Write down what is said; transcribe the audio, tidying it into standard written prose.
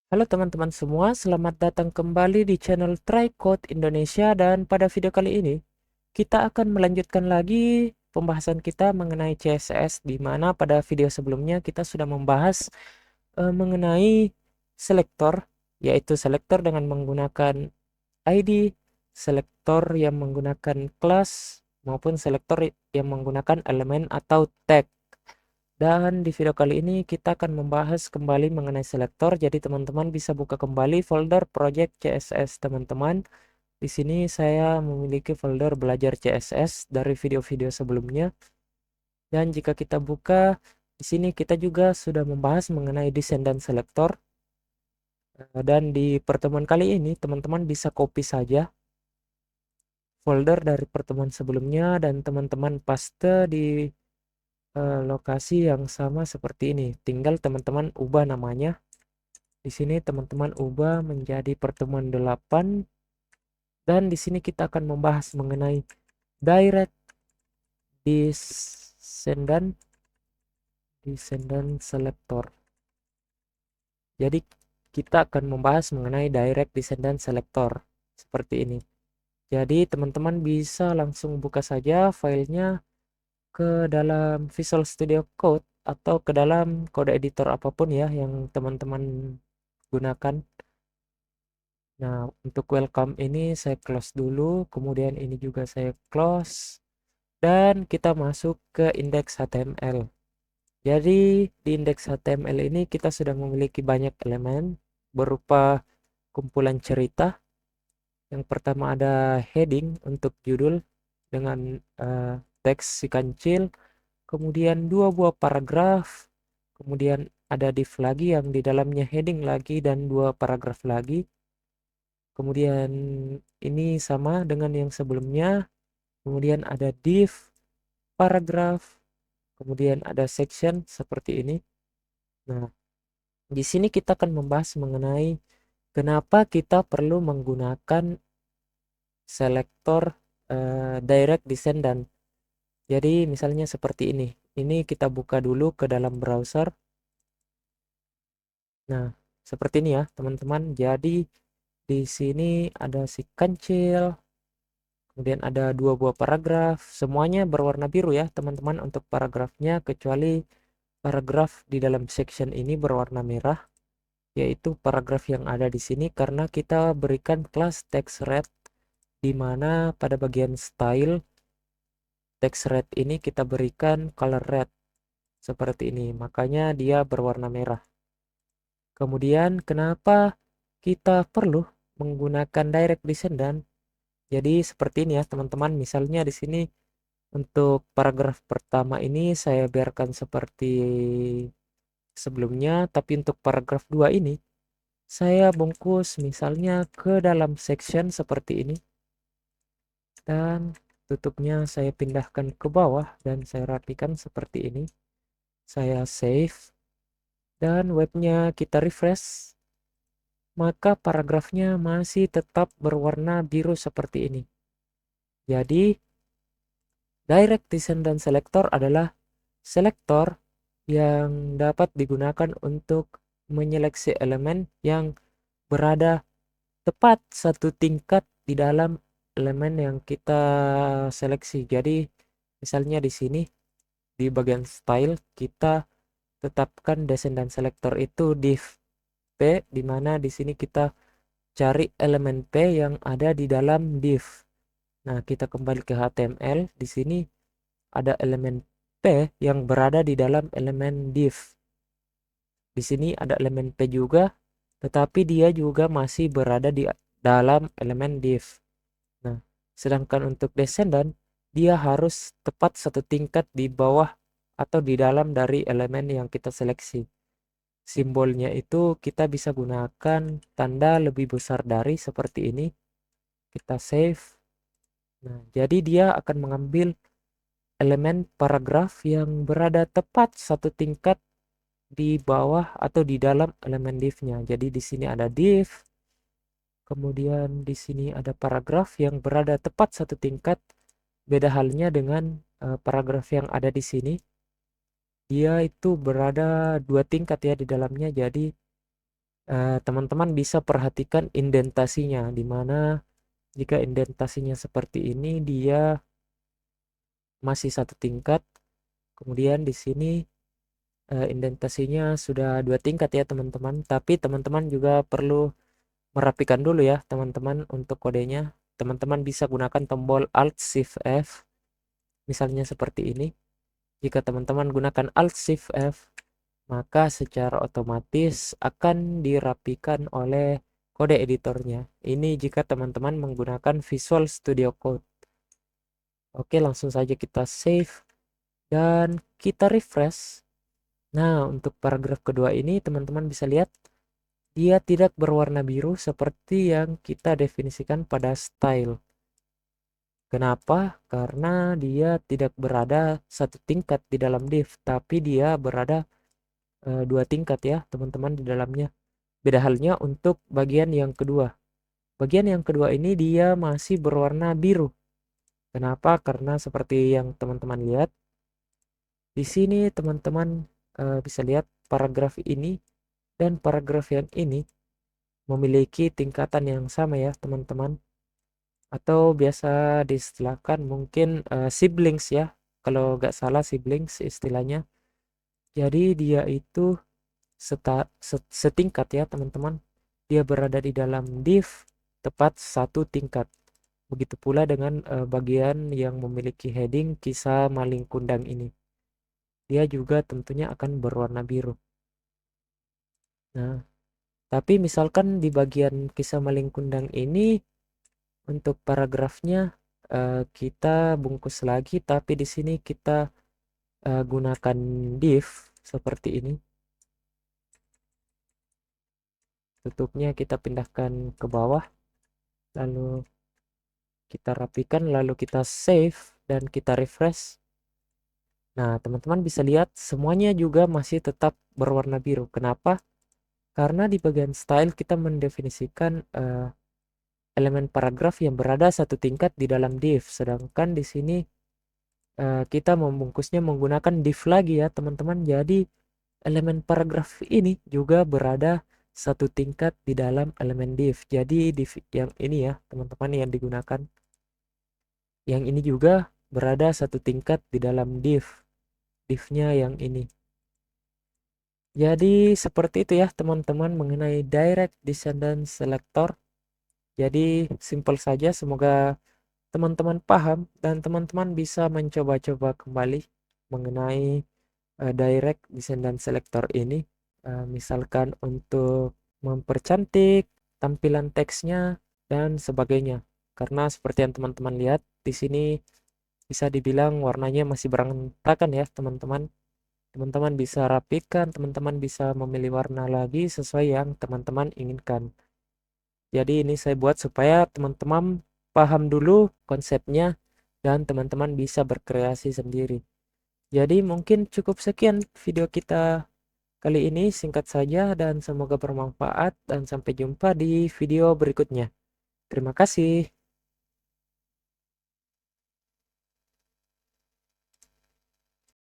Halo teman-teman semua, selamat datang kembali di channel Try Code Indonesia dan pada video kali ini kita akan melanjutkan lagi pembahasan kita mengenai CSS di mana pada video sebelumnya kita sudah membahas mengenai selektor, yaitu selektor dengan menggunakan ID, selektor yang menggunakan kelas maupun selektor yang menggunakan elemen atau tag. Dan di video kali ini kita akan membahas kembali mengenai selektor. Jadi teman-teman bisa buka kembali folder project CSS teman-teman. Di sini saya memiliki folder belajar CSS dari video-video sebelumnya. Dan jika kita buka di sini kita juga sudah membahas mengenai desain dan selektor. Dan di pertemuan kali ini teman-teman bisa copy saja folder dari pertemuan sebelumnya dan teman-teman paste di lokasi yang sama seperti ini. Tinggal teman-teman ubah namanya. Di sini teman-teman ubah menjadi pertemuan 8 dan di sini kita akan membahas mengenai direct descendant selector. Jadi kita akan membahas mengenai direct descendant selector seperti ini. Jadi teman-teman bisa langsung buka saja filenya ke dalam Visual Studio Code atau ke dalam kode editor apapun ya yang teman-teman gunakan. Nah, untuk welcome ini saya close dulu, kemudian ini juga saya close, dan kita masuk ke indeks HTML. Jadi, di indeks HTML ini kita sudah memiliki banyak elemen berupa kumpulan cerita. Yang pertama ada heading untuk judul dengan teks si kancil, kemudian dua buah paragraf, kemudian ada div lagi yang di dalamnya heading lagi dan dua paragraf lagi. Kemudian ini sama dengan yang sebelumnya. Kemudian ada div, paragraf, kemudian ada section seperti ini. Nah, di sini kita akan membahas mengenai kenapa kita perlu menggunakan selektor direct descendant. Jadi misalnya seperti ini. Ini kita buka dulu ke dalam browser. Nah, seperti ini ya, teman-teman. Jadi di sini ada si kancil. Kemudian ada dua buah paragraf, semuanya berwarna biru ya teman-teman untuk paragrafnya, kecuali paragraf di dalam section ini berwarna merah, yaitu paragraf yang ada di sini karena kita berikan kelas text red di mana pada bagian style text red ini kita berikan color red seperti ini, makanya dia berwarna merah. Kemudian kenapa kita perlu menggunakan direct descendant? Jadi seperti ini ya teman-teman, misalnya di sini untuk paragraf pertama ini saya biarkan seperti sebelumnya, tapi untuk paragraf 2 ini saya bungkus misalnya ke dalam section seperti ini dan tutupnya saya pindahkan ke bawah dan saya rapikan seperti ini. Saya save dan webnya kita refresh, maka paragrafnya masih tetap berwarna biru seperti ini. Jadi direct descendant selector adalah selektor yang dapat digunakan untuk menyeleksi elemen yang berada tepat satu tingkat di dalam elemen yang kita seleksi. Jadi misalnya di sini di bagian style kita tetapkan descendant selector itu div p, di mana di sini kita cari elemen p yang ada di dalam div. Nah, kita kembali ke HTML. Di sini ada elemen p yang berada di dalam elemen div. Di sini ada elemen p juga, tetapi dia juga masih berada di dalam elemen div. Nah, sedangkan untuk descendant, dia harus tepat satu tingkat di bawah atau di dalam dari elemen yang kita seleksi. Simbolnya itu kita bisa gunakan tanda lebih besar dari seperti ini. Kita save. Nah, jadi dia akan mengambil elemen paragraf yang berada tepat satu tingkat di bawah atau di dalam elemen div-nya. Jadi di sini ada div, kemudian di sini ada paragraf yang berada tepat satu tingkat. Beda halnya dengan paragraf yang ada di sini. Dia itu berada dua tingkat ya di dalamnya. Jadi teman-teman bisa perhatikan indentasinya, di mana jika indentasinya seperti ini dia masih satu tingkat, kemudian di sini indentasinya sudah 2 tingkat ya teman-teman. Tapi teman-teman juga perlu merapikan dulu ya teman-teman untuk kodenya. Teman-teman bisa gunakan tombol Alt Shift F, misalnya seperti ini. Jika teman-teman gunakan Alt Shift F, maka secara otomatis akan dirapikan oleh kode editornya. Ini jika teman-teman menggunakan Visual Studio Code. Oke, langsung saja kita save dan kita refresh. Nah, untuk paragraf kedua ini teman-teman bisa lihat dia tidak berwarna biru seperti yang kita definisikan pada style. Kenapa? Karena dia tidak berada satu tingkat di dalam div, tapi dia berada 2 tingkat ya teman-teman di dalamnya. Beda halnya untuk bagian yang kedua. Bagian yang kedua ini dia masih berwarna biru. Kenapa? Karena seperti yang teman-teman lihat di sini, teman-teman bisa lihat paragraf ini dan paragraf yang ini memiliki tingkatan yang sama ya teman-teman, atau biasa diistilahkan mungkin siblings ya, kalau nggak salah siblings istilahnya. Jadi dia itu setingkat ya teman-teman, dia berada di dalam div tepat satu tingkat. Begitu pula dengan bagian yang memiliki heading kisah maling kundang ini, dia juga tentunya akan berwarna biru. Nah, tapi misalkan di bagian kisah maling kundang ini untuk paragrafnya kita bungkus lagi, tapi di sini kita gunakan div seperti ini. Tutupnya kita pindahkan ke bawah, lalu kita rapikan, lalu kita save dan kita refresh. Nah, teman-teman bisa lihat semuanya juga masih tetap berwarna biru. Kenapa? Karena di bagian style kita mendefinisikan elemen paragraf yang berada satu tingkat di dalam div, sedangkan di sini kita membungkusnya menggunakan div lagi ya teman-teman. Jadi elemen paragraf ini juga berada satu tingkat di dalam elemen div. Jadi div yang ini ya teman-teman yang digunakan, yang ini juga berada satu tingkat di dalam divnya yang ini. Jadi seperti itu ya teman-teman mengenai direct descendant selector. Jadi simple saja, semoga teman-teman paham dan teman-teman bisa mencoba-coba kembali mengenai direct descendant selector ini. Misalkan untuk mempercantik tampilan teksnya dan sebagainya. Karena seperti yang teman-teman lihat di sini bisa dibilang warnanya masih berantakan ya teman-teman. Teman-teman bisa rapikan, teman-teman bisa memilih warna lagi sesuai yang teman-teman inginkan. Jadi ini saya buat supaya teman-teman paham dulu konsepnya dan teman-teman bisa berkreasi sendiri. Jadi mungkin cukup sekian video kita kali ini, singkat saja dan semoga bermanfaat dan sampai jumpa di video berikutnya. Terima kasih.